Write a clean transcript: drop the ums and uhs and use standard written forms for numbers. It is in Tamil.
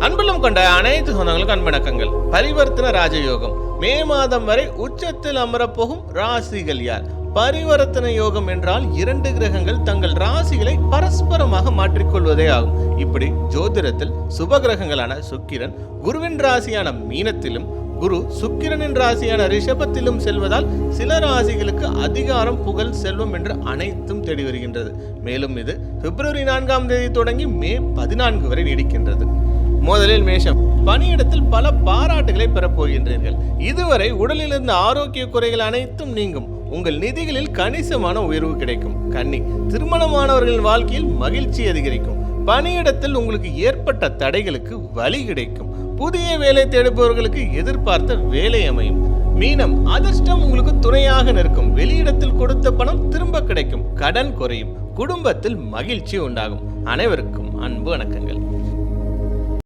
அன்புள்ளம் கொண்ட அனைத்து சொந்தங்களுக்கும் அன்பணக்கங்கள். பரிவர்த்தன ராஜயோகம் மே மாதம் வரை உச்சத்தில் அமரப்போகும் ராசிகள் யார்? பரிவர்த்தன யோகம் என்றால் 2 கிரகங்கள் தங்கள் ராசிகளை பரஸ்பரமாக மாற்றிக்கொள்வதே ஆகும். இப்படி ஜோதிடத்தில் சுப கிரகங்களான சுக்கிரன் குருவின் ராசியான மீனத்திலும், குரு சுக்கிரனின் ராசியான ரிஷபத்திலும் செல்வதால் சில ராசிகளுக்கு அதிகாரம், புகழ், செல்வம் என்று அனைத்தும் தேடி வருகின்றது. மேலும் இது பிப்ரவரி 4ஆம் தேதி தொடங்கி மே 14 வரை நீடிக்கின்றது. முதலில் மேஷம். பணியிடத்தில் பல பாராட்டுகளை பெறப்போகின்றீர்கள். இதுவரை உடலில் இருந்த ஆரோக்கிய குறைகள் அனைத்தும் நீங்கும். உங்கள் நிதிகளில் கணிசமான உயர்வு கிடைக்கும். கன்னி. திருமணமானவர்களின் வாழ்க்கையில் மகிழ்ச்சி அதிகரிக்கும். பணியிடத்தில் உங்களுக்கு ஏற்பட்ட தடைகளுக்கு வழி கிடைக்கும். புதிய வேலை தேடுபவர்களுக்கு எதிர்பார்த்த வேலை அமையும். மீனம். அதிர்ஷ்டம் உங்களுக்கு துணையாக நிற்கும். வெளியிடத்தில் கொடுத்த பணம் திரும்ப கிடைக்கும். கடன் குறையும். குடும்பத்தில் மகிழ்ச்சி உண்டாகும். அனைவருக்கும் அன்பு வணக்கங்கள்.